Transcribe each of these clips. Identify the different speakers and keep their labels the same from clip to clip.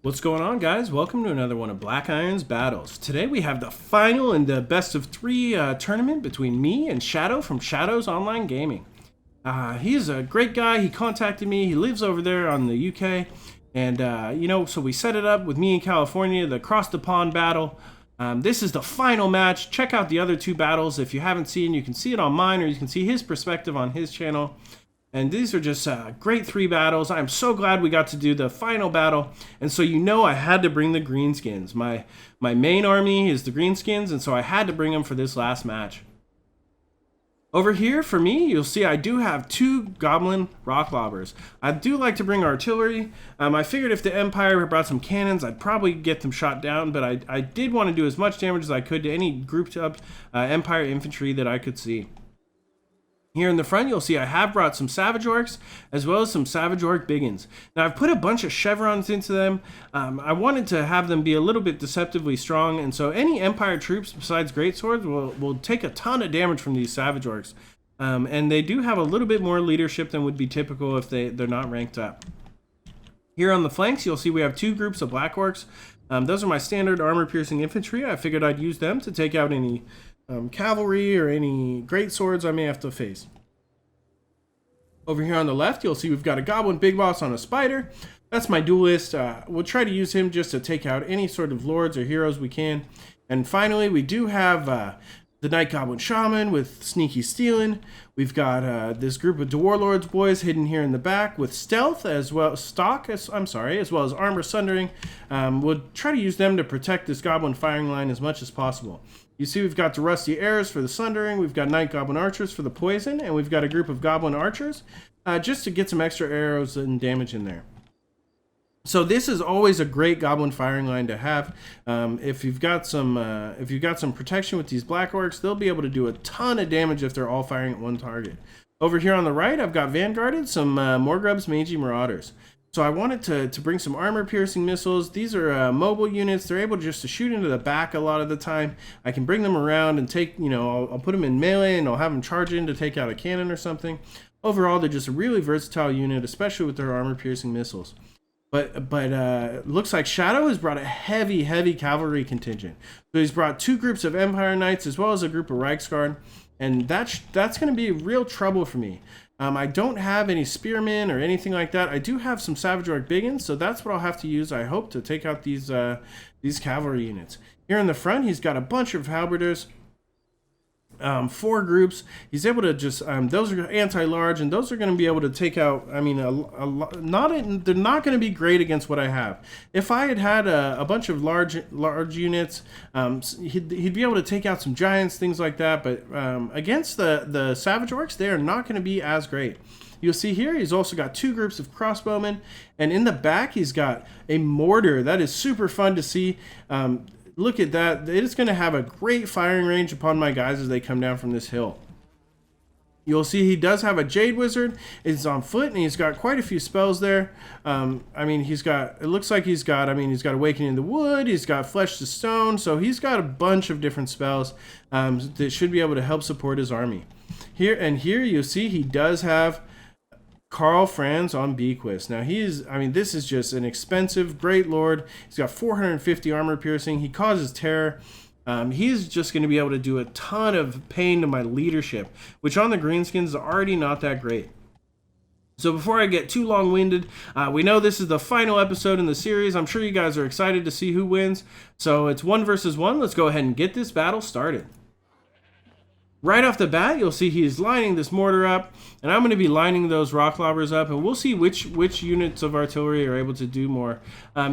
Speaker 1: What's going on, guys? Welcome to another one of Black Iron's battles. Today we have the final and the best of three tournament between me and Shadow from Shadow's Online Gaming. He's a great guy. He contacted me. He lives over there on the UK. And, so we set it up with me in California, the Across the Pond battle. This is the final match. Check out the other two battles. If you haven't seen, you can see it on mine, or you can see his perspective on his channel. And these are just great three battles. I'm so glad we got to do the final battle. And so I had to bring the Greenskins. My main army is the Greenskins, and so I had to bring them for this last match. Over here, for me, you'll see I do have two Goblin Rock Lobbers. I do like to bring artillery. I figured if the Empire brought some cannons, I'd probably get them shot down, but I did want to do as much damage as I could to any grouped up Empire infantry that I could see. Here in the front, you'll see I have brought some Savage Orcs, as well as some Savage Orc Biggins. Now, I've put a bunch of chevrons into them. I wanted to have them be a little bit deceptively strong, and so any Empire troops besides Greatswords will take a ton of damage from these Savage Orcs. And they do have a little bit more leadership than would be typical if they're not ranked up. Here on the flanks, you'll see we have two groups of Black Orcs. Those are my standard armor-piercing infantry. I figured I'd use them to take out any cavalry or any great swords I may have to face. Over here on the left, you'll see we've got a Goblin Big Boss on a Spider. That's my duelist. We'll try to use him just to take out any sort of lords or heroes we can. And finally, we do have the Night Goblin Shaman with Sneaky Stealing. We've got this group of Warlords boys hidden here in the back with Stealth as well as as well as Armor Sundering. We'll try to use them to protect this Goblin firing line as much as possible. You see we've got the Rusty Arrows for the Sundering, we've got Night Goblin Archers for the Poison, and we've got a group of Goblin Archers just to get some extra arrows and damage in there. So this is always a great Goblin firing line to have. If you've got some protection with these Black Orcs, they'll be able to do a ton of damage if they're all firing at one target. Over here on the right, I've got Vanguarded some Morgrub's Mangy Marauders. So I wanted to bring some armor-piercing missiles. These are mobile units. They're able just to shoot into the back a lot of the time. I can bring them around and take, I'll put them in melee and I'll have them charge in to take out a cannon or something. Overall, they're just a really versatile unit, especially with their armor-piercing missiles. But looks like Shadow has brought a heavy cavalry contingent. So he's brought two groups of Empire Knights as well as a group of Reiksguard, and that's going to be real trouble for me. I don't have any spearmen or anything like that. I do have some Savage Orc Biggins, so that's what I'll have to use, I hope, to take out these cavalry units. Here in the front, he's got a bunch of halberders. 4 groups. He's able to just those are anti-large, and those are going to be able to take out, they're not going to be great against what I have. If I had a bunch of large units, he'd be able to take out some giants, things like that, but against the Savage Orcs, they are not going to be as great. You'll see here he's also got 2 groups of crossbowmen, and in the back he's got a mortar. That is super fun to see. Look at that. It is going to have a great firing range upon my guys as they come down from this hill. You'll see he does have a Jade Wizard. It's on foot, and he's got quite a few spells there. It looks like he's got Awakening in the Wood, he's got Flesh to Stone, so he's got a bunch of different spells that should be able to help support his army. Here you'll see he does have Karl Franz on Bequist. Now this is just an expensive, great lord. He's got 450 armor piercing. He causes terror. He's just going to be able to do a ton of pain to my leadership, which on the Greenskins is already not that great. So before I get too long-winded, we know this is the final episode in the series. I'm sure you guys are excited to see who wins. So it's 1 versus 1. Let's go ahead and get this battle started. Right off the bat, you'll see he's lining this mortar up, and I'm going to be lining those rock lobbers up, and we'll see which units of artillery are able to do more.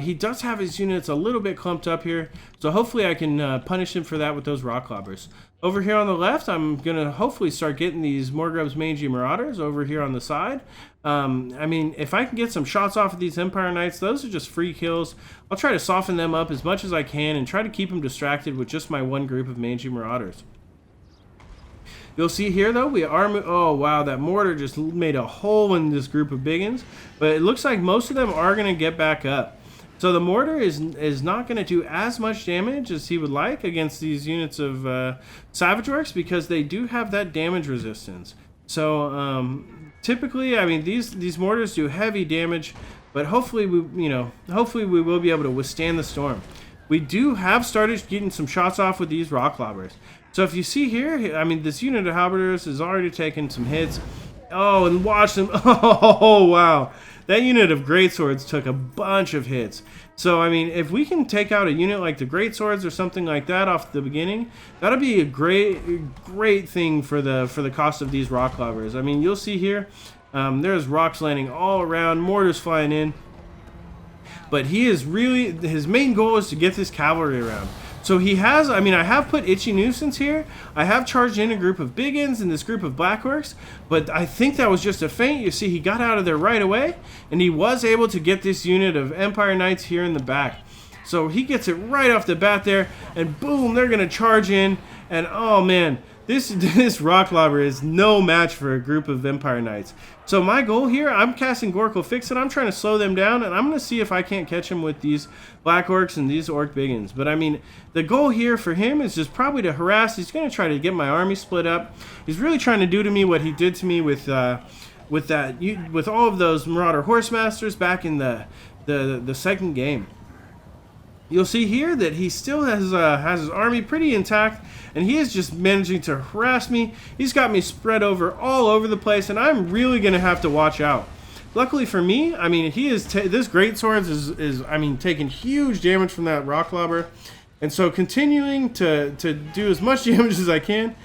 Speaker 1: He does have his units a little bit clumped up here, so hopefully I can punish him for that with those rock lobbers. Over here on the left, I'm going to hopefully start getting these Morgrub's Mangy Marauders over here on the side. If I can get some shots off of these Empire Knights, those are just free kills. I'll try to soften them up as much as I can and try to keep them distracted with just my one group of Mangy Marauders. You'll see here, though, oh, wow, that mortar just made a hole in this group of biggins. But it looks like most of them are going to get back up. So the mortar is not going to do as much damage as he would like against these units of Savage Orcs because they do have that damage resistance. So typically, these mortars do heavy damage but hopefully hopefully we will be able to withstand the storm. We do have started getting some shots off with these rock lobbers. So if you see here, I mean, this unit of halberders has already taken some hits. Oh, and watch them. Oh, wow. That unit of greatswords took a bunch of hits. So, I mean, if we can take out a unit like the greatswords or something like that off the beginning, that'll be a great thing for the cost of these rock lobbers. I mean, you'll see here, there's rocks landing all around, mortars flying in. But he is really, his main goal is to get this cavalry around. So he has, I mean, I have put Itchy Nuisance here. I have charged in a group of Biggins and this group of Blackworks, but I think that was just a feint. You see, he got out of there right away, and he was able to get this unit of Empire Knights here in the back. So he gets it right off the bat there, and boom, they're going to charge in, and oh man, this rock lobber is no match for a group of Empire Knights. So my goal here, I'm casting Gorkle Fix It. I'm trying to slow them down, and I'm going to see if I can't catch him with these Black Orcs and these Orc Biggins. But I mean, the goal here for him is just probably to harass. He's going to try to get my army split up. He's really trying to do to me what he did to me with all of those Marauder Horsemasters back in the second game. You'll see here that he still has his army pretty intact, and he is just managing to harass me. He's got me spread all over the place, and I'm really going to have to watch out. Luckily for me, I mean, this greatswords is I mean, taking huge damage from that rock lobber, and so continuing to do as much damage as I can.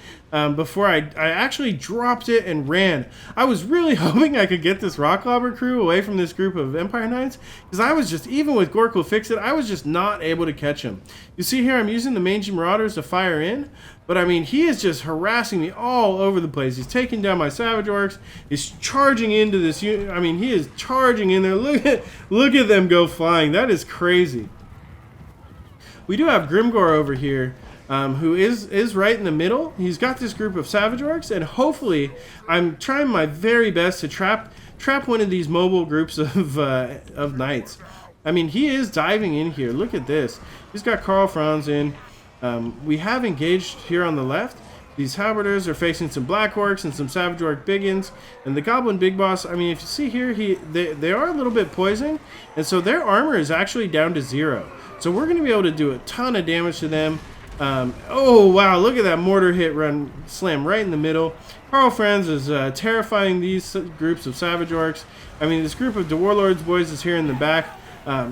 Speaker 1: Before I actually dropped it and ran. I was really hoping I could get this rock lobber crew away from this group of Empire Knights, because I was just, even with Gorkle Fix It, I was just not able to catch him. You see here, I'm using the Mangy Marauders to fire in, but I mean, he is just harassing me all over the place. He's taking down my Savage Orcs. He's charging into this unit. I mean, he is charging in there. Look at them go flying. That is crazy. We do have Grimgor over here, who is right in the middle. He's got this group of Savage Orcs, and hopefully I'm trying my very best to trap one of these mobile groups of knights. I mean, he is diving in here. Look at this. He's got Karl Franz in. We have engaged here on the left. These halberders are facing some Black Orcs and some Savage Orc Biggins, and the Goblin Big Boss. I mean, if you see here, they are a little bit poisoned, and so their armor is actually down to 0. So we're going to be able to do a ton of damage to them. Oh wow, look at that mortar hit run slam right in the middle. Karl Franz is terrifying these groups of Savage Orcs. I mean, this group of the Warlords boys is here in the back.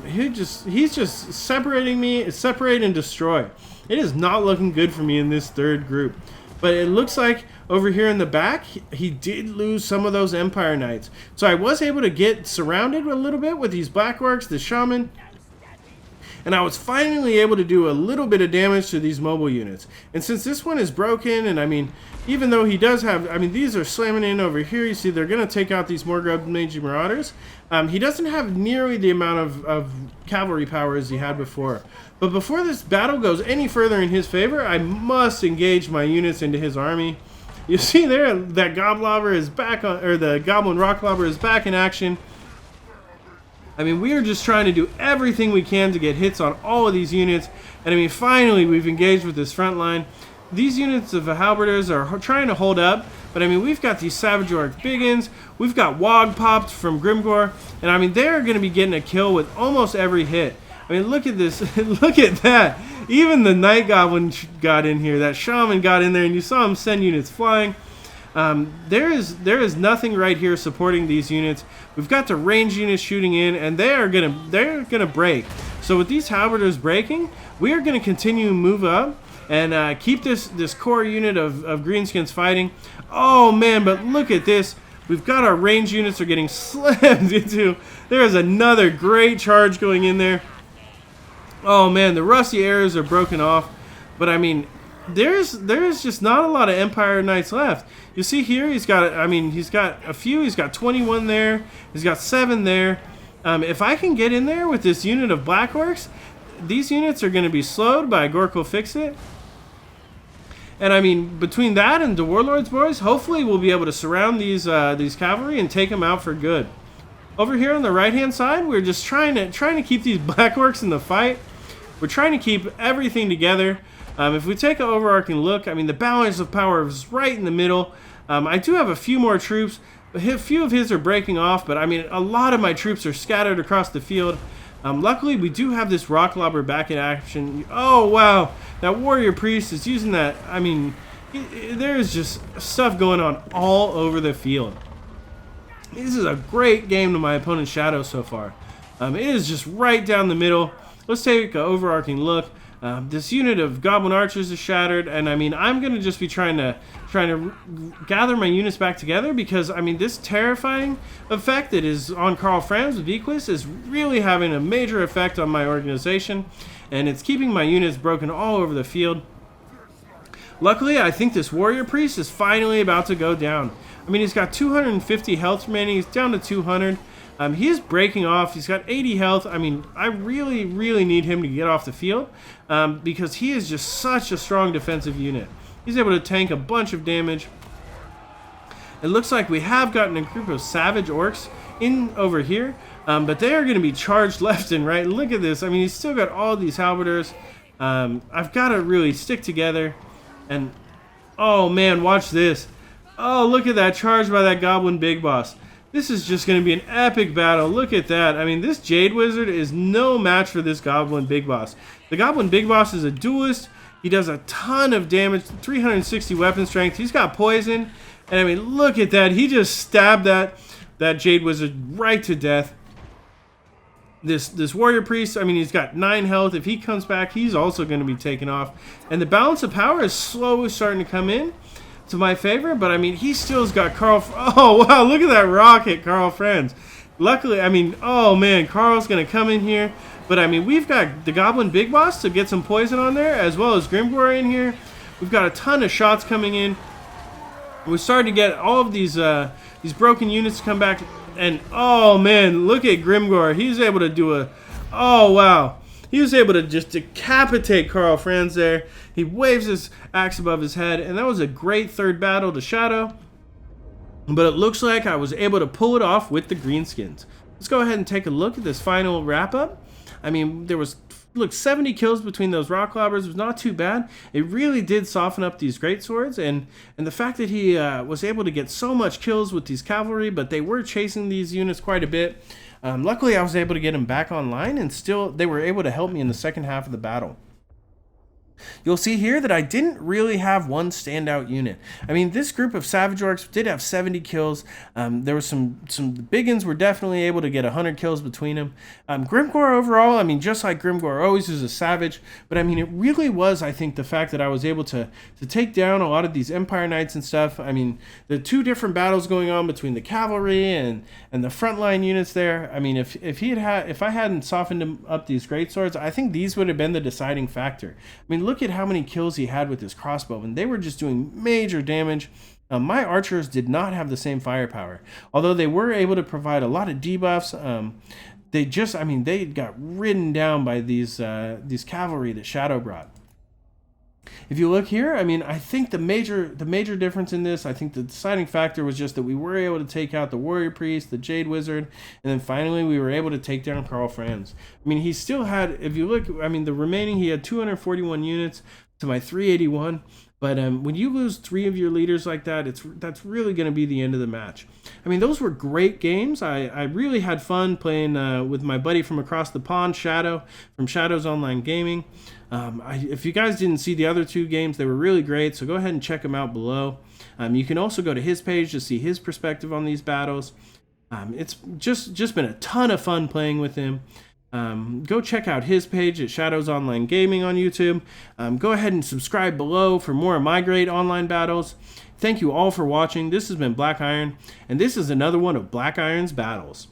Speaker 1: He's just separating me. Separate and destroy. It is not looking good for me in this third group. But it looks like over here in the back, he did lose some of those Empire Knights. So I was able to get surrounded a little bit with these Black Orcs, the Shaman, and I was finally able to do a little bit of damage to these mobile units. And since this one is broken, and I mean, even though he does have, I mean, these are slamming in over here. You see, they're going to take out these Morgrub Mangy Marauders. He doesn't have nearly the amount of cavalry power as he had before. But before this battle goes any further in his favor, I must engage my units into his army. You see there, that Goblobber is back on, or the Goblin Rock Lobber is back in action. I mean, we are just trying to do everything we can to get hits on all of these units. And I mean, finally, we've engaged with this front line. These units of halberders are trying to hold up. But I mean, we've got these Savage Orc Biggins. We've got Wog Popped from Grimgor. And I mean, they're going to be getting a kill with almost every hit. I mean, look at this. Look at that. Even the Night Goblin got in here. That Shaman got in there, and you saw him send units flying. There is nothing right here supporting these units. We've got the range units shooting in, and they're gonna break. So with these halberders breaking, we are gonna continue to move up and keep this core unit of Greenskins fighting. Oh man, but look at this. We've got our range units are getting slammed into. There is another great charge going in there. Oh man, the rusty arrows are broken off, but I mean, there's just not a lot of Empire Knights left. You see here, he's got a few. He's got 21 there. He's got 7 there. If I can get in there with this unit of Black Orcs, these units are going to be slowed by Gorkle Fix It. And I mean, between that and the Warlords boys, hopefully we'll be able to surround these cavalry and take them out for good. Over here on the right-hand side, we're just trying to keep these Black Orcs in the fight. We're trying to keep everything together. If we take an overarching look, I mean, the balance of power is right in the middle. I do have a few more troops, A few of his are breaking off, but I mean, a lot of my troops are scattered across the field. Luckily, we do have this rock lobber back in action. Oh, wow. That warrior priest is using that. I mean, there's just stuff going on all over the field. This is a great game to my opponent's Shadow so far. It is just right down the middle. Let's take an overarching look. This unit of goblin archers is shattered, and I mean, I'm gonna just be trying to gather my units back together, because I mean, this terrifying effect that is on Karl Franz with Equus is really having a major effect on my organization, and it's keeping my units broken all over the field. Luckily, I think this warrior priest is finally about to go down. I mean, he's got 250 health remaining. He's down to 200. He is breaking off. He's got 80 health. I mean, I really, really need him to get off the field because he is just such a strong defensive unit. He's able to tank a bunch of damage. It looks like we have gotten a group of savage orcs in over here, but they are going to be charged left and right. Look at this. I mean, he's still got all these halberders. I've got to really stick together. And, oh, man, watch this. Oh, look at that charge by that goblin big boss. This is just going to be an epic battle. Look at that. I mean, this Jade Wizard is no match for this Goblin Big Boss. The Goblin Big Boss is a duelist. He does a ton of damage, 360 weapon strength. He's got poison. And I mean, look at that. He just stabbed that Jade Wizard right to death. This Warrior Priest, I mean, he's got 9 health. If he comes back, he's also going to be taken off. And the balance of power is slowly starting to come in to my favor, but I mean, he still's got Karl. Oh wow, look at that rocket, Karl Franz. Luckily, I mean, oh man, Karl's gonna come in here, but I mean, we've got the Goblin Big Boss to get some poison on there, as well as Grimgor in here. We've got a ton of shots coming in. We're starting to get all of these broken units to come back, and oh man, look at Grimgor. He's able to do a, oh wow. He was able to just decapitate Karl Franz there. He waves his axe above his head, and that was a great third battle to Shadow. But it looks like I was able to pull it off with the Greenskins. Let's go ahead and take a look at this final wrap-up. I mean, there was, look, 70 kills between those rock lobbers was not too bad. It really did soften up these greatswords, and the fact that he was able to get so much kills with these cavalry, but they were chasing these units quite a bit. Luckily, I was able to get him back online, and still they were able to help me in the second half of the battle. You'll see here that I didn't really have one standout unit. I mean, this group of Savage Orcs did have 70 kills. There was some big uns were definitely able to get 100 kills between them. Grimgor overall, I mean, just like Grimgor always is a Savage, but I mean, it really was, I think, the fact that I was able to take down a lot of these Empire Knights and stuff. I mean, the two different battles going on between the cavalry and the frontline units there. I mean, if I hadn't softened up these greatswords, I think these would have been the deciding factor. I mean, look at how many kills he had with his crossbow, and they were just doing major damage. My archers did not have the same firepower, although they were able to provide a lot of debuffs. They got ridden down by these cavalry that Shadow brought. If you look here, I mean, I think the major difference in this, I think the deciding factor was just that we were able to take out the Warrior Priest, the Jade Wizard, and then finally we were able to take down Karl Franz. I mean, he still had, if you look, I mean, the remaining, he had 241 units to my 381. But when you lose 3 of your leaders like that, that's really going to be the end of the match. I mean, those were great games. I really had fun playing with my buddy from across the pond, Shadow, from Shadow's Online Gaming. If you guys didn't see the other 2 games, they were really great, so go ahead and check them out below. You can also go to his page to see his perspective on these battles. It's just been a ton of fun playing with him. Go check out his page at Shadow's Online Gaming on YouTube. Go ahead and subscribe below for more of my great online battles. Thank you all for watching. This has been Black Iron, and this is another one of Black Iron's battles.